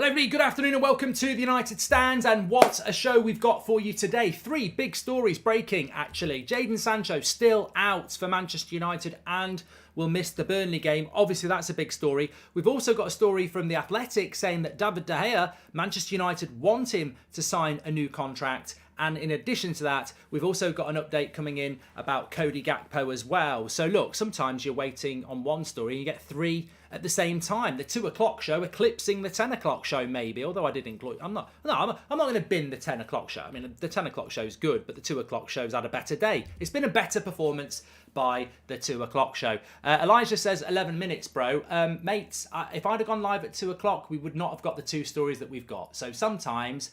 Hello everybody, good afternoon and welcome to the United Stands, and what a show we've got for you today. Three big stories breaking actually. Jadon Sancho still out for Manchester United and will miss the Burnley game. Obviously that's a big story. We've also got a story from The Athletic saying that David De Gea, Manchester United want him to sign a new contract. And in addition to that, we've also got an update coming in about Cody Gakpo as well. So look, sometimes you're waiting on one story and you get three at the same time. The 2 o'clock show eclipsing the 10 o'clock show maybe, although I did include, I'm not going to bin the 10 o'clock show. I mean, the 10 o'clock show is good, but the 2 o'clock show's had a better day. It's been a better performance by the 2 o'clock show. Elijah says 11 minutes, bro. Mates, if I'd have gone live at 2 o'clock, we would not have got the two stories that we've got. So sometimes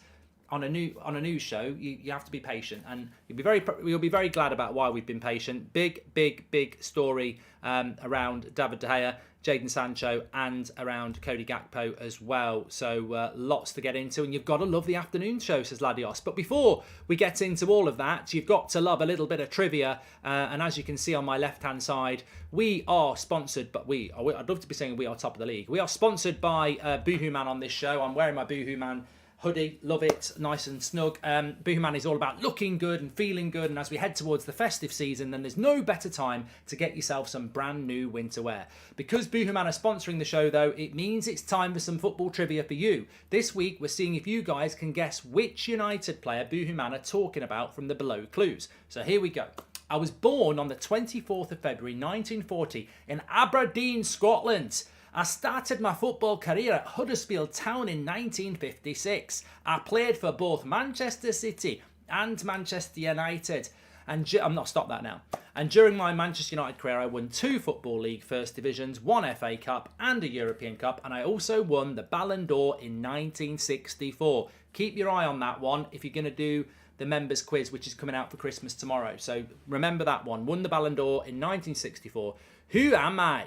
on a news show, you have to be patient, and you'll be very glad about why we've been patient. Big story around David De Gea, Jadon Sancho, and around Cody Gakpo as well. So lots to get into, and you've got to love the afternoon show, says Ladios. But before we get into all of that, you've got to love a little bit of trivia. And as you can see on my left-hand side, we are sponsored, but I'd love to be saying we are top of the league. We are sponsored by Boohoo Man on this show. I'm wearing my Boohoo Man hoodie, love it, nice and snug. Boohoo Man is all about looking good and feeling good, and as we head towards the festive season, then there's no better time to get yourself some brand new winter wear. Because Boohoo Man are sponsoring the show though, it means it's time for some football trivia for you. This week we're seeing if you guys can guess which United player Boohoo Man are talking about from the below clues. So here we go. I was born on the 24th of February 1940 in Aberdeen, Scotland. I started my football career at Huddersfield Town in 1956. I played for both Manchester City and Manchester United. And I'm not stopped that now. And during my Manchester United career, I won 2 Football League First Divisions, 1 FA Cup and a European Cup. And I also won the Ballon d'Or in 1964. Keep your eye on that one if you're going to do the members quiz, which is coming out for Christmas tomorrow. So remember that one. Won the Ballon d'Or in 1964. Who am I?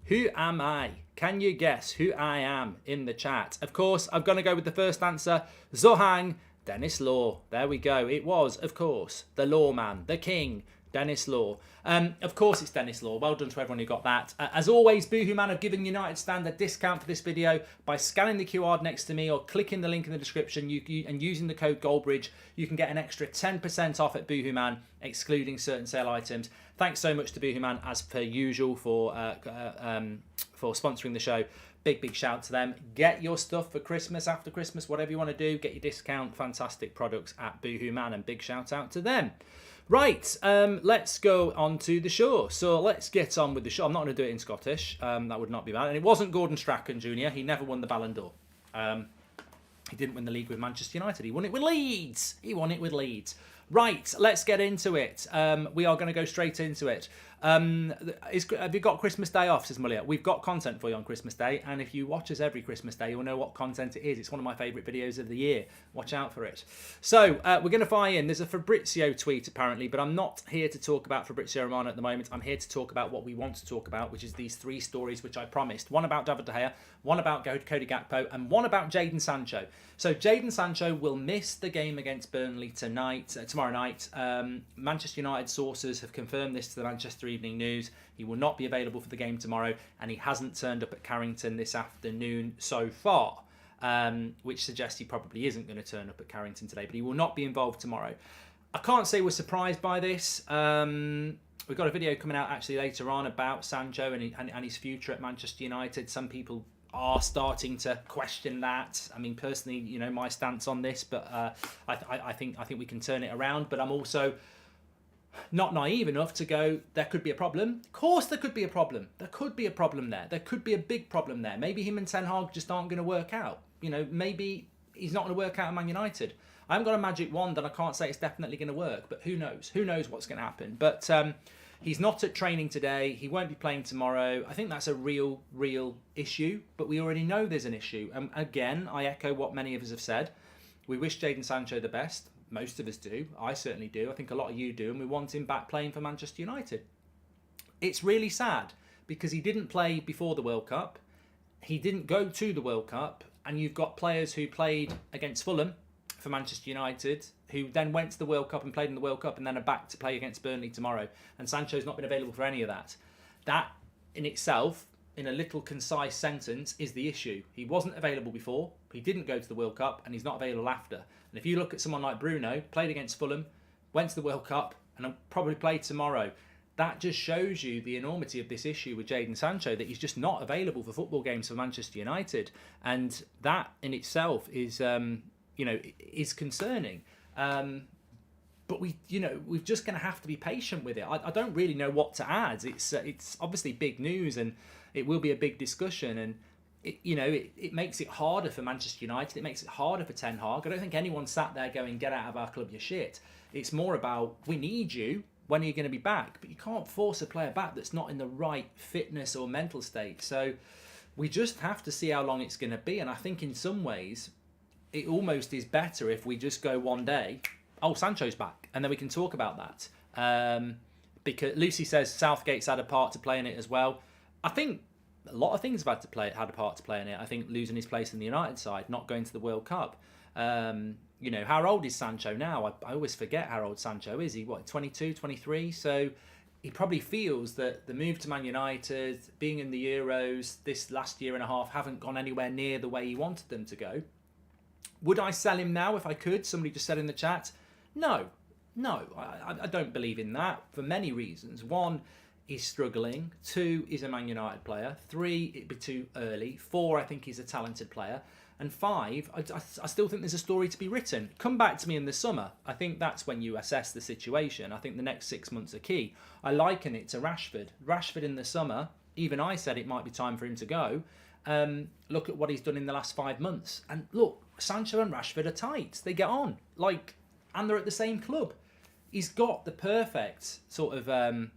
Who am I? Can you guess who I am in the chat? Of course, I'm going to go with the first answer. Zohang Dennis Law. There we go. It was, of course, the lawman, the king, Dennis Law. Of course, it's Dennis Law. Well done to everyone who got that. As always, Boohoo Man have given United Stand a discount for this video by scanning the QR next to me or clicking the link in the description and using the code GOLDBRIDGE. You can get an extra 10% off at Boohoo Man, excluding certain sale items. Thanks so much to Boohoo Man, as per usual, for sponsoring the show. Big shout to them. Get your stuff for Christmas, after Christmas, whatever you want to do. Get your discount. Fantastic products at Boohoo Man, and big shout out to them. Right, let's go on to the show. So let's get on with the show. I'm not going to do it in Scottish. That would not be bad. And it wasn't Gordon Strachan Jr. He never won the Ballon d'Or. He didn't win the league with Manchester United. He won it with Leeds. Right, let's get into it. We are going to go straight into it. Have you got Christmas Day off, says Mulia? We've got content for you on Christmas Day, and if you watch us every Christmas Day, you'll know what content it is. It's one of my favourite videos of the year. Watch out for it. So, we're going to fire in. There's a Fabrizio tweet, apparently, but I'm not here to talk about Fabrizio Romano at the moment. I'm here to talk about what we want to talk about, which is these 3 stories which I promised. One about David De Gea, one about Cody Gakpo, and one about Jadon Sancho. So, Jadon Sancho will miss the game against Burnley tomorrow night. Manchester United sources have confirmed this to the Manchester Evening News. He will not be available for the game tomorrow, and he hasn't turned up at Carrington this afternoon so far, which suggests he probably isn't going to turn up at Carrington today, but he will not be involved tomorrow. I can't say we're surprised by this. We've got a video coming out actually later on about Sancho and his future at Manchester United. Some people are starting to question that. I mean, personally, you know, my stance on this, but I think we can turn it around. But I'm also not naive enough to go, there could be a problem. Of course there could be a problem. There could be a problem there. There could be a big problem there. Maybe him and Ten Hag just aren't going to work out. You know, maybe he's not going to work out at Man United. I haven't got a magic wand and I can't say it's definitely going to work, but who knows? Who knows what's going to happen? But he's not at training today. He won't be playing tomorrow. I think that's a real issue, but we already know there's an issue. And again, I echo what many of us have said. We wish Jadon Sancho the best. Most of us do. I certainly do. I think a lot of you do. And we want him back playing for Manchester United. It's really sad because he didn't play before the World Cup. He didn't go to the World Cup. And you've got players who played against Fulham for Manchester United, who then went to the World Cup and played in the World Cup and then are back to play against Burnley tomorrow. And Sancho's not been available for any of that. That in itself in a little concise sentence, is the issue. He wasn't available before, he didn't go to the World Cup, and he's not available after. And if you look at someone like Bruno, played against Fulham, went to the World Cup, and will probably play tomorrow, that just shows you the enormity of this issue with Jadon Sancho, that he's just not available for football games for Manchester United. And that in itself is, is concerning. But we're just going to have to be patient with it. I don't really know what to add. It's obviously big news, and it will be a big discussion. And it makes it harder for Manchester United. It makes it harder for Ten Hag. I don't think anyone sat there going, "Get out of our club, you shit." It's more about, we need you. When are you going to be back? But you can't force a player back that's not in the right fitness or mental state. So we just have to see how long it's going to be. And I think in some ways, it almost is better if we just go one day, "Oh, Sancho's back," and then we can talk about that. Because Lucy says Southgate's had a part to play in it as well. I think a lot of things have had a part to play in it. I think losing his place in the United side, not going to the World Cup. How old is Sancho now? I always forget how old Sancho is. He, 22, 23? So he probably feels that the move to Man United, being in the Euros this last year and a half, haven't gone anywhere near the way he wanted them to go. Would I sell him now if I could? Somebody just said in the chat. No, I don't believe in that for many reasons. One, he's struggling. 2, he's a Man United player. 3, it'd be too early. 4, I think he's a talented player. And 5, I still think there's a story to be written. Come back to me in the summer. I think that's when you assess the situation. I think the next 6 months are key. I liken it to Rashford. Rashford in the summer, even I said it might be time for him to go. Look at what he's done in the last 5 months. And look, Sancho and Rashford are tight. They get on. And they're at the same club. He's got the perfect sort of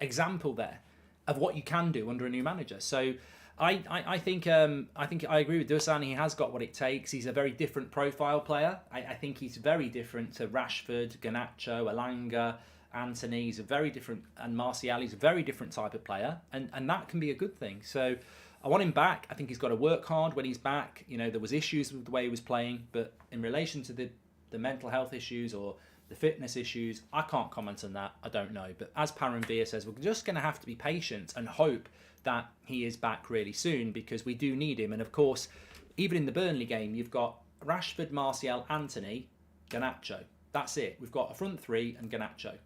example there of what you can do under a new manager. So I think I agree with Dusan. He has got what it takes. He's a very different profile player. I think he's very different to Rashford, Garnacho, Elanga, Anthony. He's a very different, and Martial. He's a very different type of player, and that can be a good thing. So I want him back. I think he's got to work hard when he's back. There was issues with the way he was playing, but in relation to the mental health issues or the fitness issues, I can't comment on that. I don't know. But as Paranvia says, we're just going to have to be patient and hope that he is back really soon, because we do need him. And of course, even in the Burnley game, you've got Rashford, Martial, Anthony, Garnacho. That's it. We've got a front 3 and Garnacho.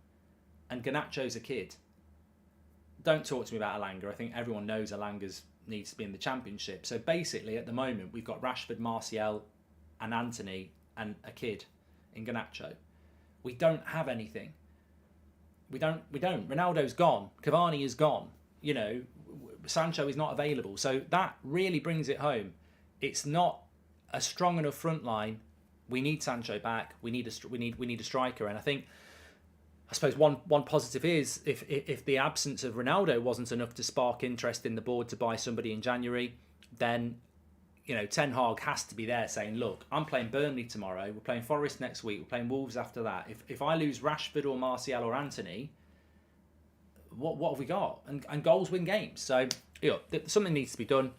And Garnacho's a kid. Don't talk to me about Elanga. I think everyone knows Elanga needs to be in the Championship. So basically, at the moment, we've got Rashford, Martial, and Anthony, and a kid in Garnacho. We don't have anything. We don't. Ronaldo's gone. Cavani is gone. Sancho is not available. So that really brings it home. It's not a strong enough front line. We need Sancho back. We need a striker. And I suppose one positive is if the absence of Ronaldo wasn't enough to spark interest in the board to buy somebody in January, then Ten Hag has to be there saying, "Look, I'm playing Burnley tomorrow. We're playing Forest next week. We're playing Wolves after that. If I lose Rashford or Martial or Anthony, what have we got?" And goals win games. So something needs to be done.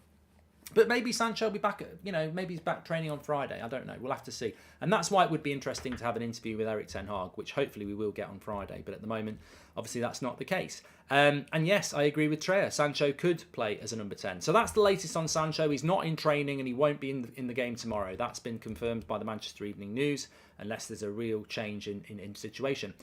But maybe Sancho will be back. Maybe he's back training on Friday. I don't know. We'll have to see. And that's why it would be interesting to have an interview with Erik Ten Hag, which hopefully we will get on Friday. But at the moment, obviously, that's not the case. And yes, I agree with Treya. Sancho could play as a number 10. So that's the latest on Sancho. He's not in training and he won't be in the game tomorrow. That's been confirmed by the Manchester Evening News, unless there's a real change in situation.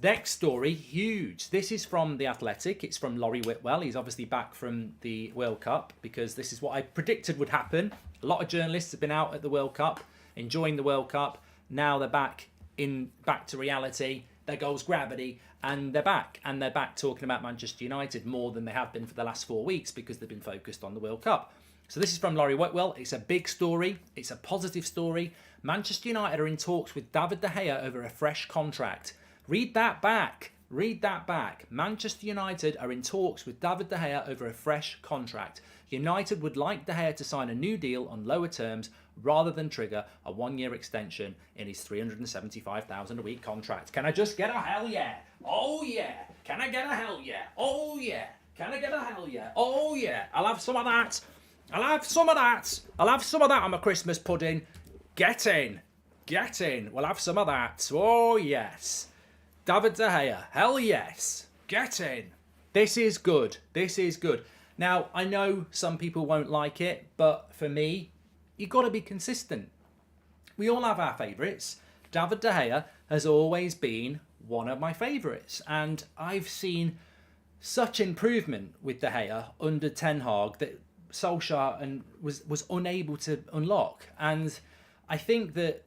Next story, huge. This is from The Athletic. It's from Laurie Whitwell. He's obviously back from the World Cup, because this is what I predicted would happen. A lot of journalists have been out at the World Cup, enjoying the World Cup. Now they're back to reality. Their goal's gravity, and they're back. And they're back talking about Manchester United more than they have been for the last 4 weeks, because they've been focused on the World Cup. So this is from Laurie Whitwell. It's a big story. It's a positive story. Manchester United are in talks with David De Gea over a fresh contract. Read that back. Manchester United are in talks with David De Gea over a fresh contract. United would like De Gea to sign a new deal on lower terms rather than trigger a 1-year extension in his $375,000 a week contract. Can I just get a hell yeah? Oh yeah. Can I get a hell yeah? Oh yeah. Can I get a hell yeah? Oh yeah. I'll have some of that. I'll have some of that on my Christmas pudding. Get in. We'll have some of that. Oh yes. David De Gea, hell yes. Get in. This is good. This is good. Now, I know some people won't like it, but for me, you've got to be consistent. We all have our favourites. David De Gea has always been one of my favourites, and I've seen such improvement with De Gea under Ten Hag that Solskjaer was unable to unlock. And I think that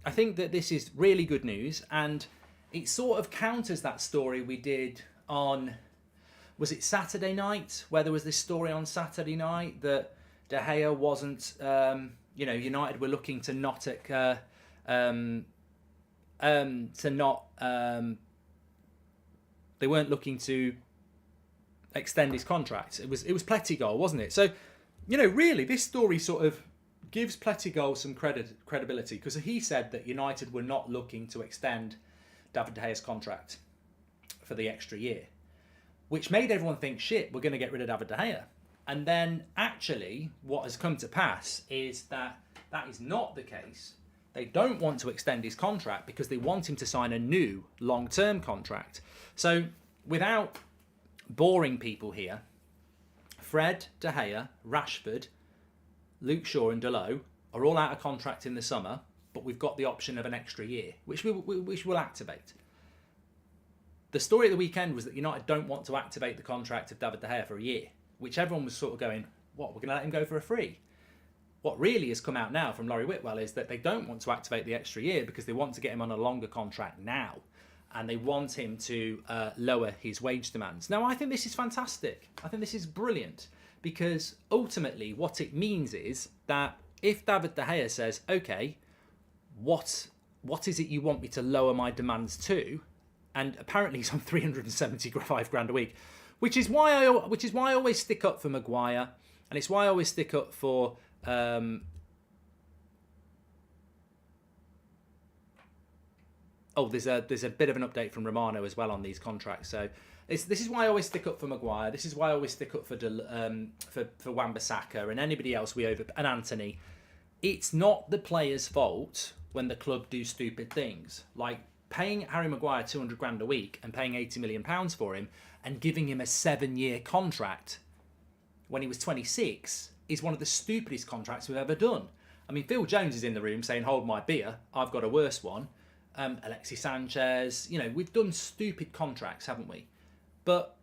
this is really good news, and it sort of counters that story we did on, was it Saturday night, where there was this story on Saturday night that De Gea wasn't, United were looking to not they weren't looking to extend his contract. It was Plettigol, wasn't it? So, really, this story sort of gives Plettigol some credibility, because he said that United were not looking to extend David De Gea's contract for the extra year, which made everyone think, shit, we're going to get rid of David De Gea. And then actually what has come to pass is that is not the case. They don't want to extend his contract because they want him to sign a new long-term contract. So without boring people here, Fred, De Gea, Rashford, Luke Shaw and Dalot are all out of contract in the summer, but we've got the option of an extra year, which we'll activate. The story of the weekend was that United don't want to activate the contract of David De Gea for a year, which everyone was sort of going, what, we're going to let him go for a free? What really has come out now from Laurie Whitwell is that they don't want to activate the extra year because they want to get him on a longer contract now, and they want him to lower his wage demands. Now, I think this is fantastic. I think this is brilliant, because ultimately what it means is that if David De Gea says, okay, what is it you want me to lower my demands to? And apparently he's on 375 grand a week, which is why I always stick up for Maguire, and it's why I always stick up for there's a bit of an update from Romano as well on these contracts. So this is why I always stick up for Maguire. This is why I always stick up for Wan-Bissaka and anybody else and Anthony. It's not the player's fault when the club do stupid things, like paying Harry Maguire 200 grand a week and paying 80 million pounds for him and giving him a 7-year contract when he was 26 is one of the stupidest contracts we've ever done. I mean, Phil Jones is in the room saying, hold my beer, I've got a worse one. Alexis Sanchez, we've done stupid contracts, haven't we? But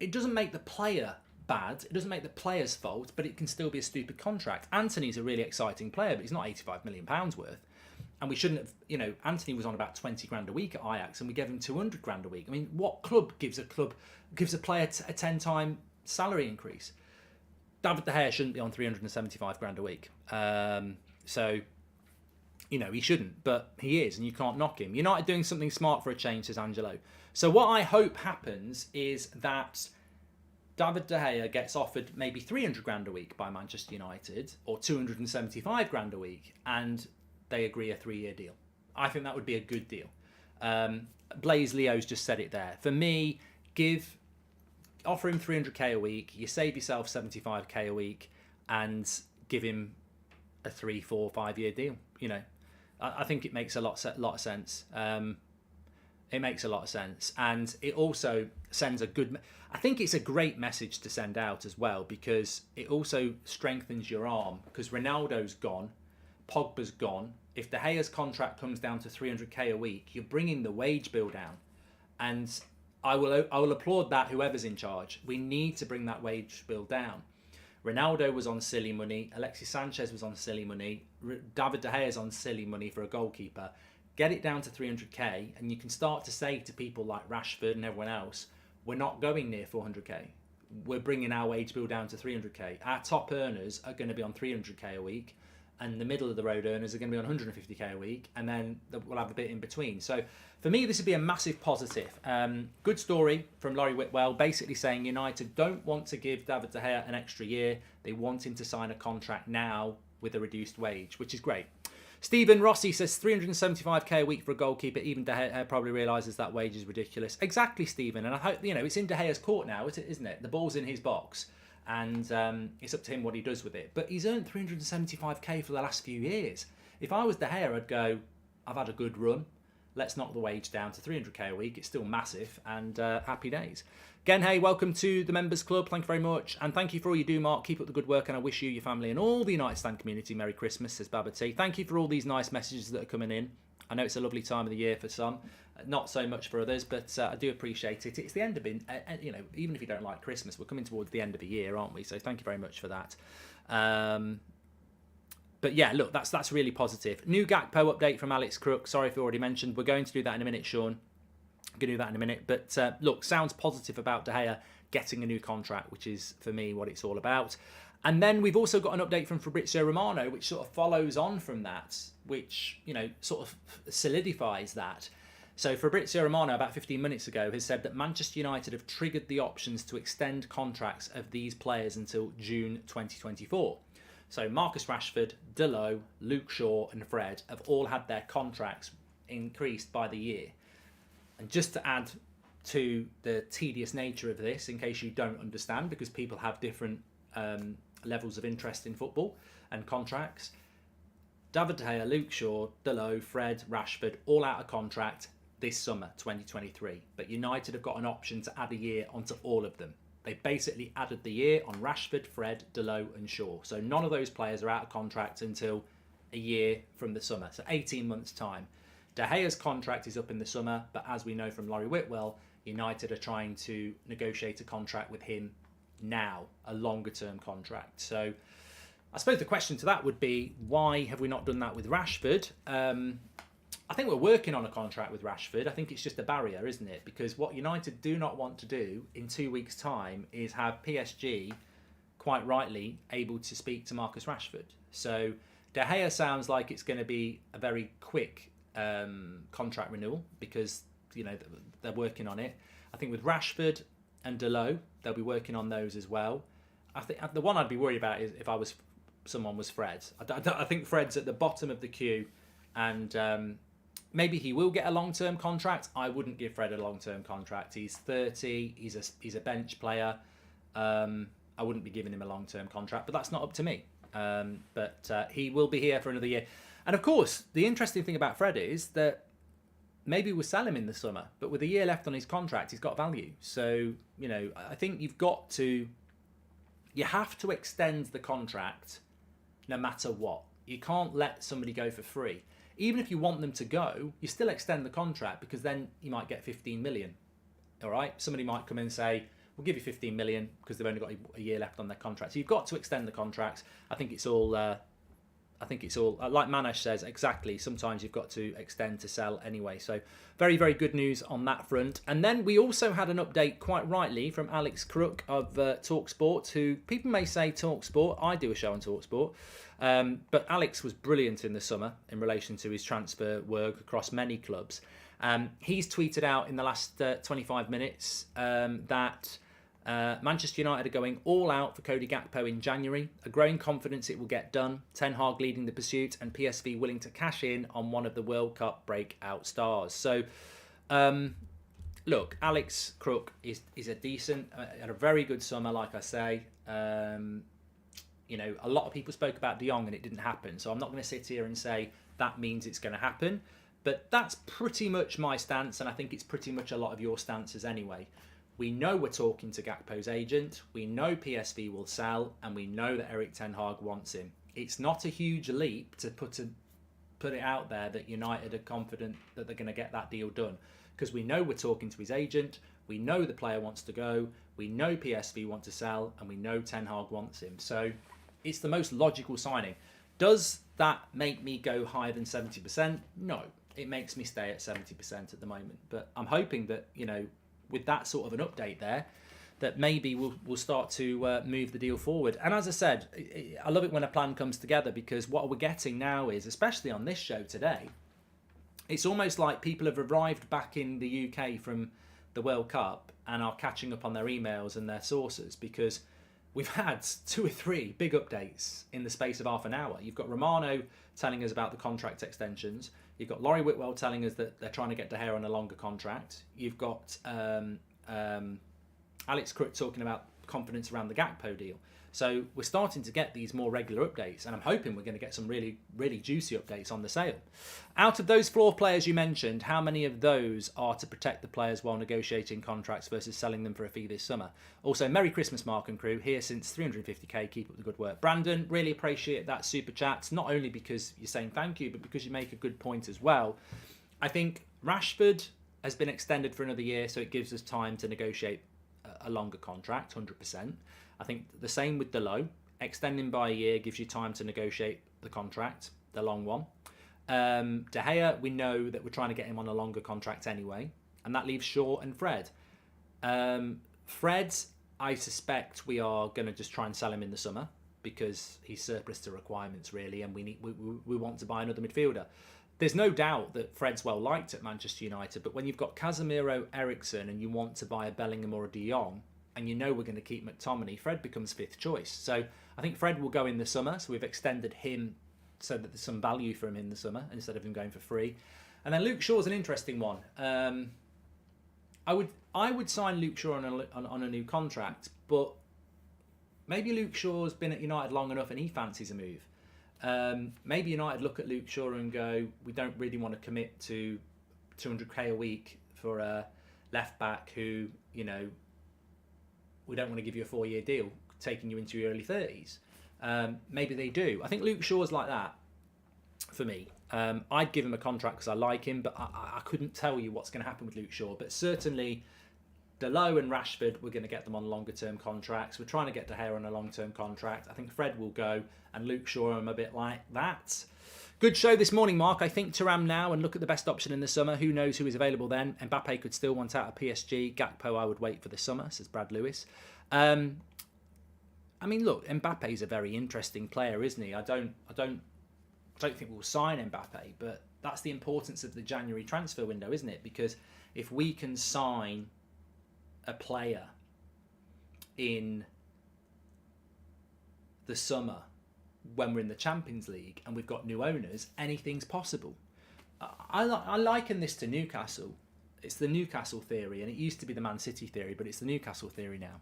it doesn't make the player bad. It doesn't make the player's fault, but it can still be a stupid contract. Anthony's a really exciting player, but he's not 85 million pounds worth. And we shouldn't have, Anthony was on about 20 grand a week at Ajax and we gave him 200 grand a week. I mean, what club gives a player a 10-time salary increase? David De Gea shouldn't be on 375 grand a week. He shouldn't, but he is, and you can't knock him. United doing something smart for a change, says Angelo. So what I hope happens is that David De Gea gets offered maybe 300 grand a week by Manchester United, or 275 grand a week, and they agree a 3-year deal. I think that would be a good deal. Blaze Leo's just said it there. For me, offer him 300k a week, you save yourself 75k a week, and give him a 3, 4, 5-year deal. I think it makes a lot of sense. It makes a lot of sense, and it also sends a good. I think it's a great message to send out as well, because it also strengthens your arm. Because Ronaldo's gone, Pogba's gone. If De Gea's contract comes down to 300k a week, you're bringing the wage bill down, and I will applaud that. Whoever's in charge, we need to bring that wage bill down. Ronaldo was on silly money. Alexis Sanchez was on silly money. David De Gea is on silly money for a goalkeeper. Get it down to 300k, and you can start to say to people like Rashford and everyone else, we're not going near 400k. We're bringing our wage bill down to 300k. Our top earners are going to be on 300k a week, and the middle of the road earners are going to be on 150k a week, and then we'll have a bit in between. So for me, this would be a massive positive. Good story from Laurie Whitwell, basically saying United don't want to give David De Gea an extra year. They want him to sign a contract now with a reduced wage, which is great. Stephen Rossi says 375k a week for a goalkeeper. Even De Gea probably realises that wage is ridiculous. Exactly, Stephen. And I hope, it's in De Gea's court now, isn't it? The ball's in his box. And it's up to him what he does with it. But he's earned 375k for the last few years. If I was De Gea, I'd go, I've had a good run. let's knock the wage down to 300k a week. It's still massive, and happy days. Again, hey, welcome to the Members Club. Thank you very much. And thank you for all you do, Mark. Keep up the good work, and I wish you, your family, and all the United Stand community Merry Christmas, says Baba T. Thank you for all these nice messages that are coming in. I know it's a lovely time of the year for some, not so much for others, but I do appreciate it. It's the end of it, even if you don't like Christmas, we're coming towards the end of the year, aren't we? So thank you very much for that. But yeah, look, that's really positive. New Gakpo update from Alex Crook. Sorry if I already mentioned. We're going to do that in a minute, Sean. I'm going to do that in a minute. But look, sounds positive about De Gea getting a new contract, which is, for me, what it's all about. And then we've also got an update from Fabrizio Romano, which sort of follows on from that, which, sort of solidifies that. So Fabrizio Romano, about 15 minutes ago, has said that Manchester United have triggered the options to extend contracts of these players until June 2024. So Marcus Rashford, Dalot, Luke Shaw and Fred have all had their contracts increased by the year. And just to add to the tedious nature of this, in case you don't understand, because people have different levels of interest in football and contracts, David De Gea, Luke Shaw, Dalot, Fred, Rashford, all out of contract this summer, 2023. But United have got an option to add a year onto all of them. They basically added the year on Rashford, Fred, Dalot and Shaw. So none of those players are out of contract until a year from the summer. So 18 months' time. De Gea's contract is up in the summer, but as we know from Laurie Whitwell, United are trying to negotiate a contract with him now, a longer-term contract. So I suppose the question to that would be, why have we not done that with Rashford? I think we're working on a contract with Rashford. I think it's just a barrier, isn't it? Because what United do not want to do in 2 weeks' time is have PSG, quite rightly, able to speak to Marcus Rashford. So De Gea sounds like it's going to be a very quick contract renewal because, they're working on it. I think with Rashford and Dalot, they'll be working on those as well. I think the one I'd be worried about is if someone was Fred. I think Fred's at the bottom of the queue, and maybe he will get a long-term contract. I wouldn't give Fred a long-term contract. He's 30. He's a bench player. I wouldn't be giving him a long-term contract, but that's not up to me. But he will be here for another year. And of course, the interesting thing about Fred is that maybe we'll sell him in the summer, but with a year left on his contract, he's got value. So, I think you have to extend the contract no matter what. You can't let somebody go for free. Even if you want them to go, you still extend the contract because then you might get 15 million. All right? Somebody might come in and say, we'll give you 15 million because they've only got a year left on their contract. So you've got to extend the contracts. I think it's all like Manesh says, exactly. Sometimes you've got to extend to sell anyway. So very, very good news on that front. And then we also had an update, quite rightly, from Alex Crook of TalkSport, who people may say TalkSport. I do a show on TalkSport. But Alex was brilliant in the summer in relation to his transfer work across many clubs. He's tweeted out in the last 25 minutes that Manchester United are going all out for Cody Gakpo in January. A growing confidence it will get done. Ten Hag leading the pursuit and PSV willing to cash in on one of the World Cup breakout stars. So, look, Alex Crook is a decent, had a very good summer, like I say. A lot of people spoke about De Jong and it didn't happen. So I'm not going to sit here and say that means it's going to happen. But that's pretty much my stance, and I think it's pretty much a lot of your stances anyway. We know we're talking to Gakpo's agent, we know PSV will sell, and we know that Erik ten Hag wants him. It's not a huge leap to put it out there that United are confident that they're going to get that deal done. Because we know we're talking to his agent, we know the player wants to go, we know PSV want to sell, and we know ten Hag wants him. So it's the most logical signing. Does that make me go higher than 70%? No. It makes me stay at 70% at the moment. But I'm hoping that, with that sort of an update there, that maybe we'll start to move the deal forward. And as I said, I love it when a plan comes together, because what we're getting now is, especially on this show today, it's almost like people have arrived back in the UK from the World Cup and are catching up on their emails and their sources, because we've had 2 or 3 big updates in the space of half an hour. You've got Romano telling us about the contract extensions. You've got Laurie Whitwell telling us that they're trying to get De Gea on a longer contract. You've got Alex Crook talking about confidence around the Gakpo deal. So we're starting to get these more regular updates, and I'm hoping we're going to get some really, really juicy updates on the sale. Out of those 4 players you mentioned, how many of those are to protect the players while negotiating contracts versus selling them for a fee this summer? Also, Merry Christmas, Mark and crew. Here since 350k. Keep up the good work. Brandon, really appreciate that super chat. Not only because you're saying thank you, but because you make a good point as well. I think Rashford has been extended for another year, so it gives us time to negotiate a longer contract, 100%. I think the same with Dalot. Extending by a year gives you time to negotiate the contract, the long one. De Gea, we know that we're trying to get him on a longer contract anyway, and that leaves Shaw and Fred. Fred, I suspect we are going to just try and sell him in the summer because he's surplus to requirements, really, and we want to buy another midfielder. There's no doubt that Fred's well liked at Manchester United, but when you've got Casemiro, Eriksen, and you want to buy a Bellingham or a De Jong, and you know we're going to keep McTominay, Fred becomes 5th choice. So I think Fred will go in the summer, so we've extended him so that there's some value for him in the summer instead of him going for free. And then Luke Shaw's an interesting one. I would sign Luke Shaw on a new contract, but maybe Luke Shaw's been at United long enough and he fancies a move. Maybe United look at Luke Shaw and go, we don't really want to commit to 200k a week for a left back who, you know, we don't want to give you a 4-year deal, taking you into your early 30s. Maybe they do. I think Luke Shaw's like that for me. I'd give him a contract because I like him, but I couldn't tell you what's going to happen with Luke Shaw. But certainly, Dalot and Rashford, we're going to get them on longer-term contracts. We're trying to get De Gea on a long-term contract. I think Fred will go, and Luke Shaw, I'm a bit like that. Good show this morning, Mark. I think Thuram now and look at the best option in the summer. Who knows who is available then? Mbappe could still want out of PSG. Gakpo, I would wait for the summer, says Brad Lewis. I mean, look, Mbappe's a very interesting player, isn't he? I don't think we'll sign Mbappe, but that's the importance of the January transfer window, isn't it? Because if we can sign a player in the summer when we're in the Champions League and we've got new owners, anything's possible. I liken this to Newcastle. It's the Newcastle theory, and it used to be the Man City theory, but it's the Newcastle theory now.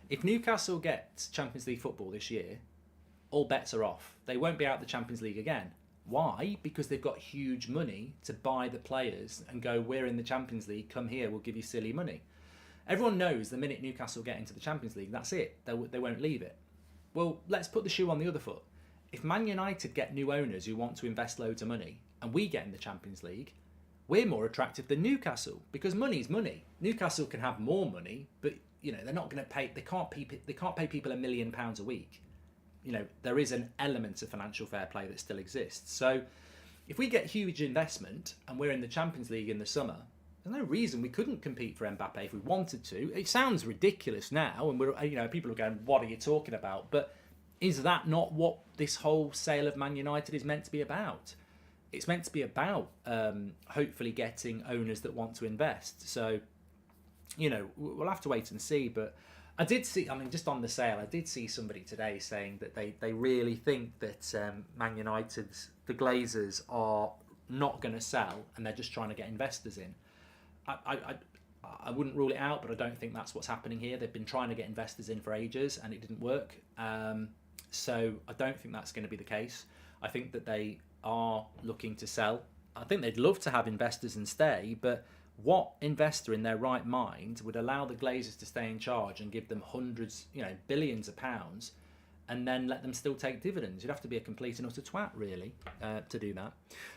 If Newcastle gets Champions League football this year, all bets are off. They won't be out of the Champions League again. Why? Because they've got huge money to buy the players and go, we're in the Champions League, come here, we'll give you silly money. Everyone knows the minute Newcastle get into the Champions League, that's it. They won't leave it. Well, let's put the shoe on the other foot. If Man United get new owners who want to invest loads of money and we get in the Champions League, we're more attractive than Newcastle because money's money. Newcastle can have more money, but you know they're not going to pay. They can't pay people £1 million a week. You know there is an element of financial fair play that still exists. So if we get huge investment and we're in the Champions League in the summer, there's no reason we couldn't compete for Mbappe if we wanted to. It sounds ridiculous now, and people are going, "What are you talking about?" But is that not what this whole sale of Man United is meant to be about? It's meant to be about hopefully getting owners that want to invest. So, you know, we'll have to wait and see. But I did see, I mean, just on the sale, I did see somebody today saying that they really think that Man United's, the Glazers are not going to sell and they're just trying to get investors in. I wouldn't rule it out, but I don't think that's what's happening here. They've been trying to get investors in for ages and it didn't work. So I don't think that's going to be the case. I think that they are looking to sell. I think they'd love to have investors and stay, but what investor in their right mind would allow the Glazers to stay in charge and give them hundreds, billions of pounds and then let them still take dividends? You'd have to be a complete and utter twat, really, to do that.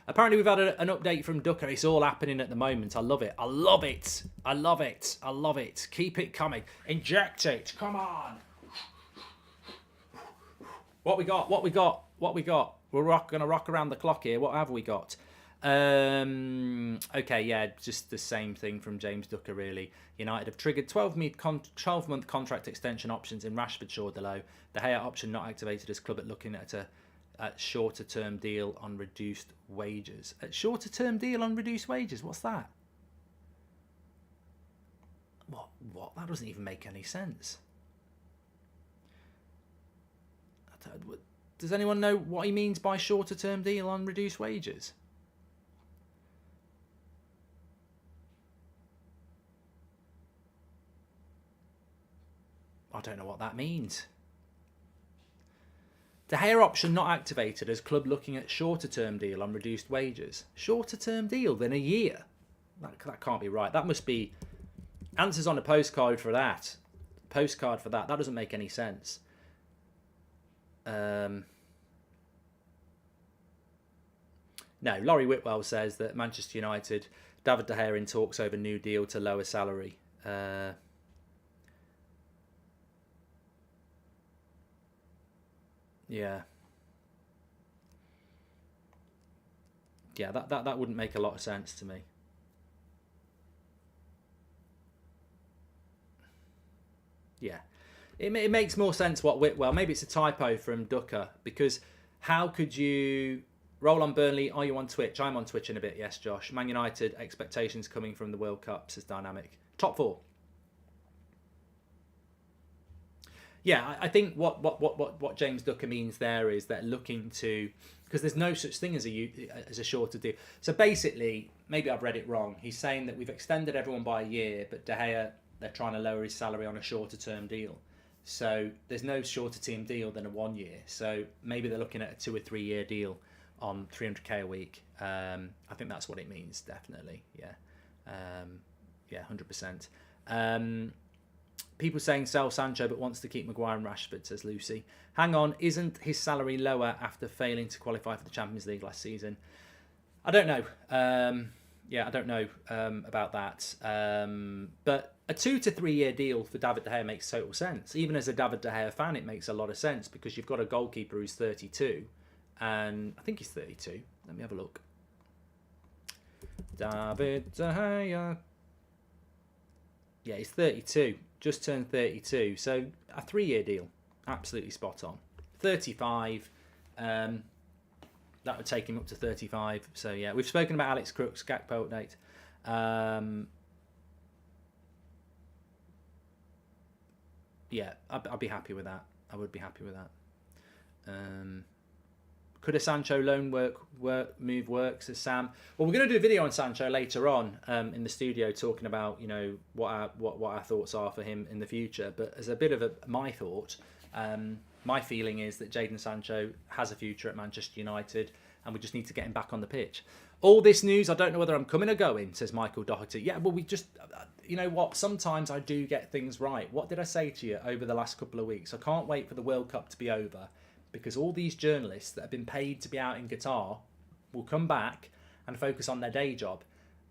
Apparently, we've had an update from Ducker. It's all happening at the moment. I love it. I love it. I love it. I love it. Keep it coming. Inject it. Come on. What we got? What we got? What we got? We're going to rock around the clock here. What have we got? Okay, yeah, just the same thing from James Ducker, really. United have triggered 12-month contract extension options in Rashford, Shaw, Dalot. The Gea option not activated as club at looking at a shorter-term deal on reduced wages. A shorter-term deal on reduced wages? What's that? What? That doesn't even make any sense. Does anyone know what he means by shorter-term deal on reduced wages? I don't what that means. De Gea option not activated as club looking at shorter term deal on reduced wages. Shorter term deal than a year? That can't be right. That must be answers on a postcard for that. That doesn't make any sense. No, Laurie Whitwell says that Manchester United, David De Gea in talks over new deal to lower salary. Yeah. Yeah, that wouldn't make a lot of sense to me. Yeah. It makes more sense what Whitwell... Maybe it's a typo from Ducker, because how could you... Roll on Burnley, are you on Twitch? I'm on Twitch in a bit, yes, Josh. Man United, expectations coming from the World Cup, says Dynamic. Top 4. Yeah, I think what James Ducker means there is they're looking to... Because there's no such thing as a shorter deal. So basically, maybe I've read it wrong. He's saying that we've extended everyone by a year, but De Gea, they're trying to lower his salary on a shorter term deal. So there's no shorter term deal than a 1 year. So maybe they're looking at a 2 or 3 year deal on 300k a week. I think that's what it means, definitely. Yeah. Yeah, 100%. People saying sell Sancho but wants to keep Maguire and Rashford, says Lucy. Hang on, isn't his salary lower after failing to qualify for the Champions League last season? I don't know. Yeah, I don't know about that. But a 2 to 3 year deal for David De Gea makes total sense. Even as a David De Gea fan, it makes a lot of sense because you've got a goalkeeper who's 32. And I think he's 32. Let me have a look. David De Gea. Yeah, he's 32. Just turned 32. So a 3 year deal. Absolutely spot on. 35. That would take him up to 35. So yeah, we've spoken about Alex Crooks, Gakpo update. Yeah, I'd be happy with that. I would be happy with that. Could a Sancho loan move work, says Sam? Well, we're going to do a video on Sancho later on in the studio, talking about what our thoughts are for him in the future. But as a bit of my thought, my feeling is that Jadon Sancho has a future at Manchester United, and we just need to get him back on the pitch. All this news, I don't know whether I'm coming or going, says Michael Doherty. Yeah, well, we just, you know what? Sometimes I do get things right. What did I say to you over the last couple of weeks? I can't wait for the World Cup to be over, because all these journalists that have been paid to be out in Qatar will come back and focus on their day job.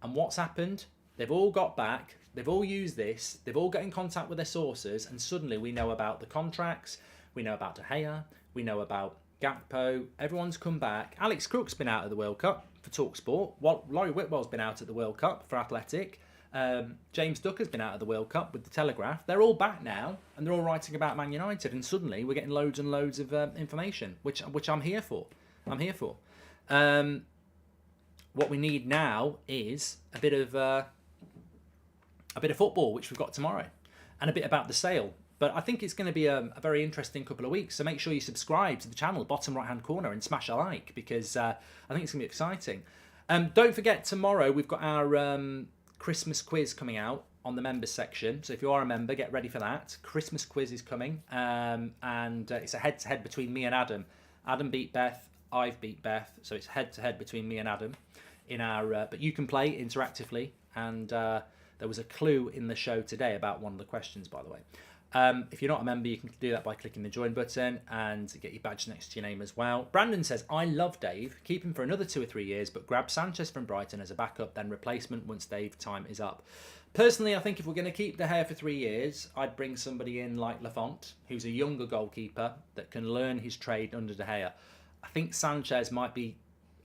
And what's happened? They've all got back. They've all used this. They've all got in contact with their sources. And suddenly we know about the contracts. We know about De Gea. We know about Gakpo. Everyone's come back. Alex Crook's been out of the World Cup for TalkSport. Laurie Whitwell's been out at the World Cup for Athletic. James Ducker's been out of the World Cup with the Telegraph. They're all back now, and they're all writing about Man United. And suddenly we're getting loads and loads of information, which I'm here for. I'm here for. What we need now is a bit of football, which we've got tomorrow, and a bit about the sale. But I think it's going to be a very interesting couple of weeks. So make sure you subscribe to the channel, bottom right-hand corner, and smash a like, because I think it's going to be exciting. Don't forget, tomorrow we've got our Christmas quiz coming out on the members section. So if you are a member, get ready for that. Christmas quiz is coming, and it's a head-to-head between me and Adam. Adam beat Beth, I've beat Beth, so it's head-to-head between me and Adam in our. But you can play interactively, and there was a clue in the show today about one of the questions, by the way. If you're not a member, you can do that by clicking the join button and get your badge next to your name as well. Brandon says, I love Dave. Keep him for another 2 or 3 years, but grab Sanchez from Brighton as a backup, then replacement once Dave's time is up. Personally, I think if we're going to keep De Gea for 3 years, I'd bring somebody in like Lafont, who's a younger goalkeeper that can learn his trade under De Gea. I think Sanchez might be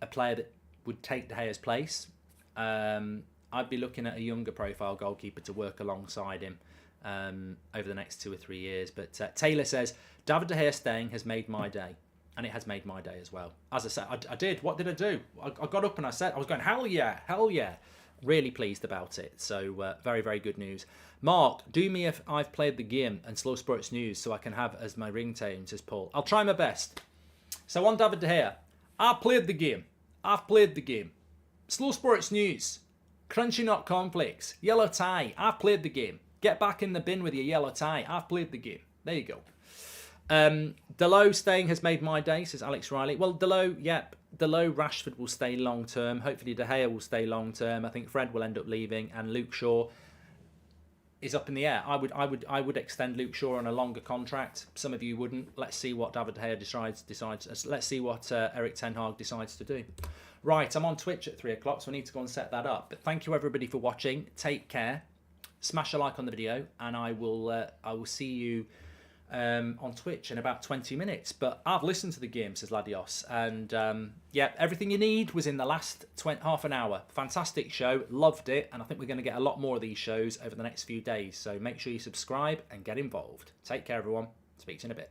a player that would take De Gea's place. I'd be looking at a younger profile goalkeeper to work alongside him over the next 2 or 3 years. But Taylor says, David De Gea staying has made my day. And it has made my day as well. As I said, I did. What did I do? I got up and I said, I was going, hell yeah, hell yeah. Really pleased about it. So very, very good news. Mark, do me if I've played the game and Slow Sports News so I can have as my ringtone, says Paul. I'll try my best. So on David De Gea, I've played the game. I've played the game. Slow Sports News. Crunchy Nut Cornflakes. Yellow tie. I've played the game. Get back in the bin with your yellow tie. I've played the game. There you go. Dalot staying has made my day, says Alex Riley. Well, Dalot, yep. Dalot, Rashford will stay long term. Hopefully De Gea will stay long term. I think Fred will end up leaving, and Luke Shaw is up in the air. I would extend Luke Shaw on a longer contract. Some of you wouldn't. Let's see what David De Gea decides. Let's see what Eric Ten Hag decides to do. Right, I'm on Twitch at 3 o'clock, so I need to go and set that up. But thank you everybody for watching. Take care. Smash a like on the video, and I will see you on Twitch in about 20 minutes. But I've listened to the game, says Ladios, and yeah, everything you need was in the last half an hour. Fantastic show, loved it, and I think we're going to get a lot more of these shows over the next few days. So make sure you subscribe and get involved. Take care, everyone. Speak to you in a bit.